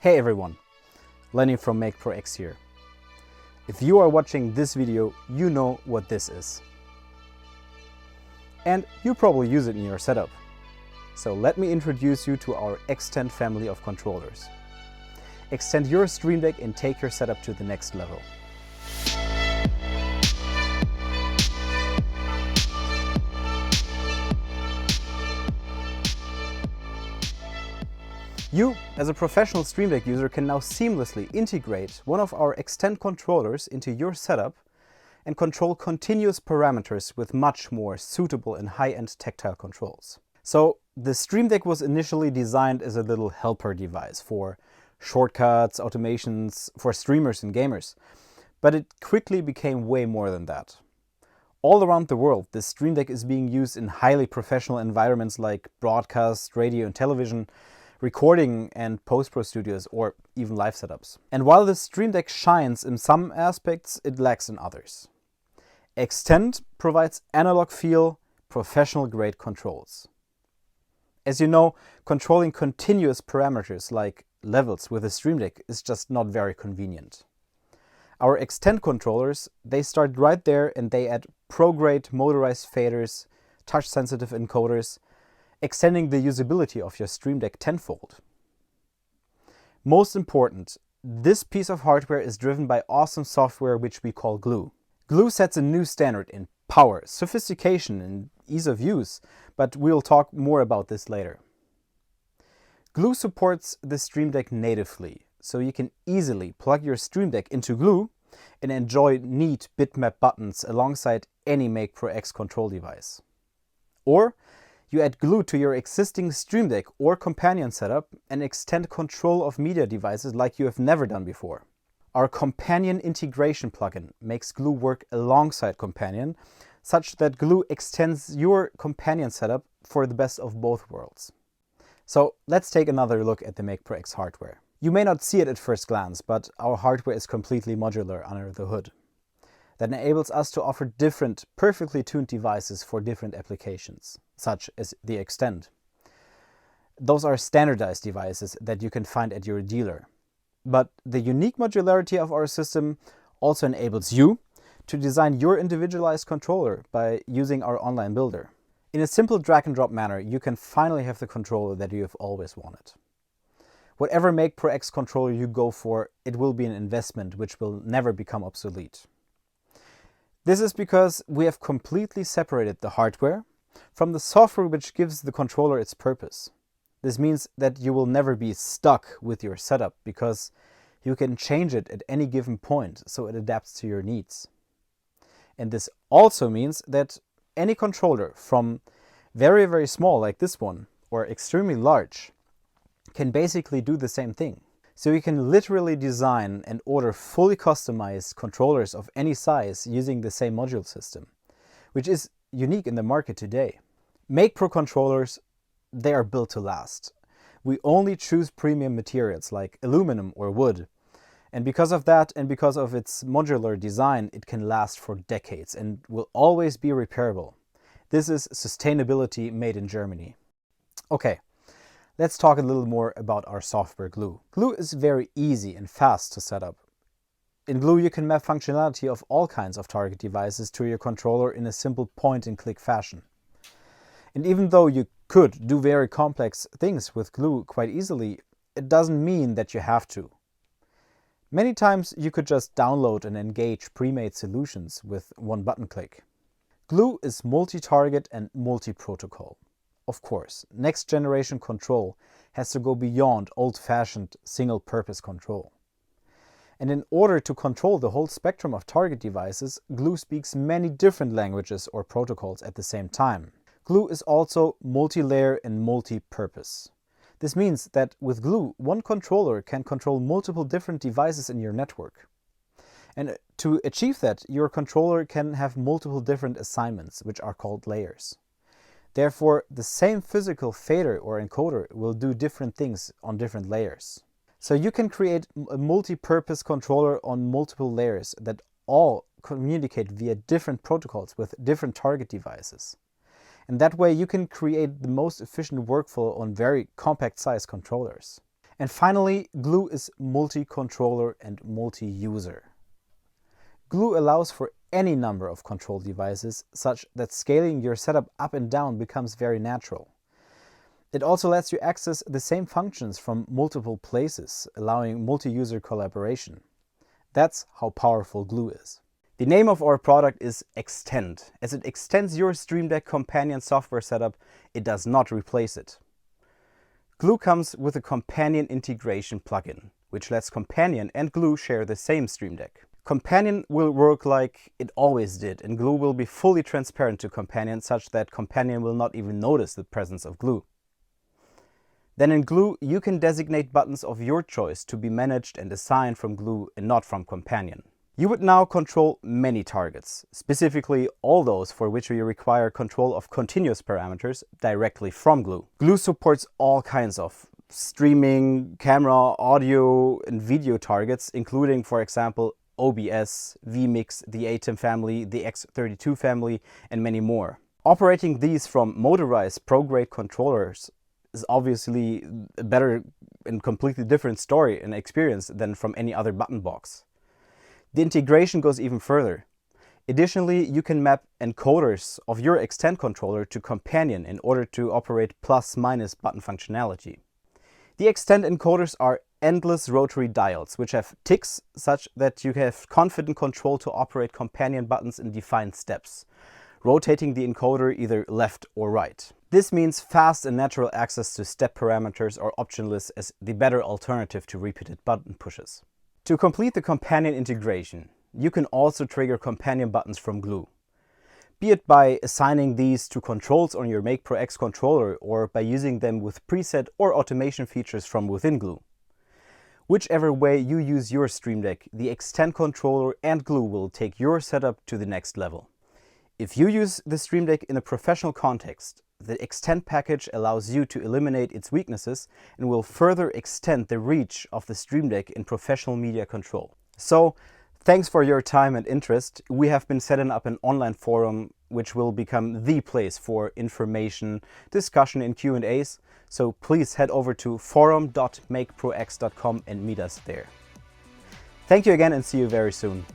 Hey everyone, Lenny from MakePro X here. If you are watching this video, you know what this is. And you probably use it in your setup. So let me introduce you to our xTend family of controllers. Extend your Stream Deck and take your setup to the next level. You, as a professional Stream Deck user, can now seamlessly integrate one of our xTend controllers into your setup and control continuous parameters with much more suitable and high-end tactile controls. So the Stream Deck was initially designed as a little helper device for shortcuts, automations, for streamers and gamers, but it quickly became way more than that. All around the world, the Stream Deck is being used in highly professional environments like broadcast, radio and television, recording and post-pro studios, or even live setups. And while the Stream Deck shines in some aspects, it lacks in others. xTend provides analog feel, professional-grade controls. As you know, controlling continuous parameters like levels with a Stream Deck is just not very convenient. Our xTend controllers, they start right there and they add pro-grade motorized faders, touch-sensitive encoders, extending the usability of your Stream Deck tenfold. Most important, this piece of hardware is driven by awesome software which we call Glue. Glue sets a new standard in power, sophistication and ease of use, but we'll talk more about this later. Glue supports the Stream Deck natively, so you can easily plug your Stream Deck into Glue and enjoy neat bitmap buttons alongside any MakePro X control device. Or you add Glue to your existing Stream Deck or companion setup and extend control of media devices like you have never done before. Our companion integration plugin makes Glue work alongside companion, such that Glue extends your companion setup for the best of both worlds. So let's take another look at the MakePro X hardware. You may not see it at first glance, but our hardware is completely modular under the hood. That enables us to offer different, perfectly tuned devices for different applications, such as the xTend. Those are standardized devices that you can find at your dealer. But the unique modularity of our system also enables you to design your individualized controller by using our online builder. In a simple drag and drop manner, you can finally have the controller that you have always wanted. Whatever MakePro X controller you go for, it will be an investment which will never become obsolete. This is because we have completely separated the hardware from the software which gives the controller its purpose. This means that you will never be stuck with your setup because you can change it at any given point so it adapts to your needs. And this also means that any controller from very, very small like this one or extremely large can basically do the same thing. So you can literally design and order fully customized controllers of any size using the same module system, which is unique in the market today. MakePro controllers, they are built to last. We only choose premium materials like aluminum or wood. And because of that and because of its modular design, it can last for decades and will always be repairable. This is sustainability made in Germany. Okay. Let's talk a little more about our software Glue. Glue is very easy and fast to set up. In Glue you can map functionality of all kinds of target devices to your controller in a simple point-and-click fashion. And even though you could do very complex things with Glue quite easily, it doesn't mean that you have to. Many times you could just download and engage pre-made solutions with one button click. Glue is multi-target and multi-protocol. Of course, next generation control has to go beyond old-fashioned single-purpose control. And in order to control the whole spectrum of target devices, Glue speaks many different languages or protocols at the same time. Glue is also multi-layer and multi-purpose. This means that with Glue, one controller can control multiple different devices in your network. And to achieve that, your controller can have multiple different assignments, which are called layers. Therefore, the same physical fader or encoder will do different things on different layers. So you can create a multi-purpose controller on multiple layers that all communicate via different protocols with different target devices. And that way you can create the most efficient workflow on very compact size controllers. And finally, Glue is multi-controller and multi-user. Glue allows for any number of control devices, such that scaling your setup up and down becomes very natural. It also lets you access the same functions from multiple places, allowing multi-user collaboration. That's how powerful Glue is. The name of our product is xTend. As it extends your Stream Deck companion software setup, it does not replace it. Glue comes with a companion integration plugin, which lets Companion and Glue share the same Stream Deck. Companion will work like it always did, and Glue will be fully transparent to Companion, such that Companion will not even notice the presence of Glue. Then in Glue, you can designate buttons of your choice to be managed and assigned from Glue and not from Companion. You would now control many targets, specifically all those for which you require control of continuous parameters directly from Glue. Glue supports all kinds of streaming, camera, audio, and video targets, including, for example, OBS, vMix, the ATEM family, the X32 family, and many more. Operating these from motorized pro-grade controllers is obviously a better and completely different story and experience than from any other button box. The integration goes even further. Additionally, you can map encoders of your xTend controller to Companion in order to operate plus-minus button functionality. The xTend encoders are endless rotary diodes, which have ticks such that you have confident control to operate Companion buttons in defined steps, rotating the encoder either left or right. This means fast and natural access to step parameters or option lists as the better alternative to repeated button pushes. To complete the Companion integration, you can also trigger Companion buttons from Glue, be it by assigning these to controls on your MakePro X controller or by using them with preset or automation features from within Glue. Whichever way you use your Stream Deck, the xTend controller and Glue will take your setup to the next level. If you use the Stream Deck in a professional context, the xTend package allows you to eliminate its weaknesses and will further extend the reach of the Stream Deck in professional media control. So, thanks for your time and interest. We have been setting up an online forum which will become the place for information, discussion and Q&As. So please head over to forum.makeprox.com and meet us there. Thank you again and see you very soon.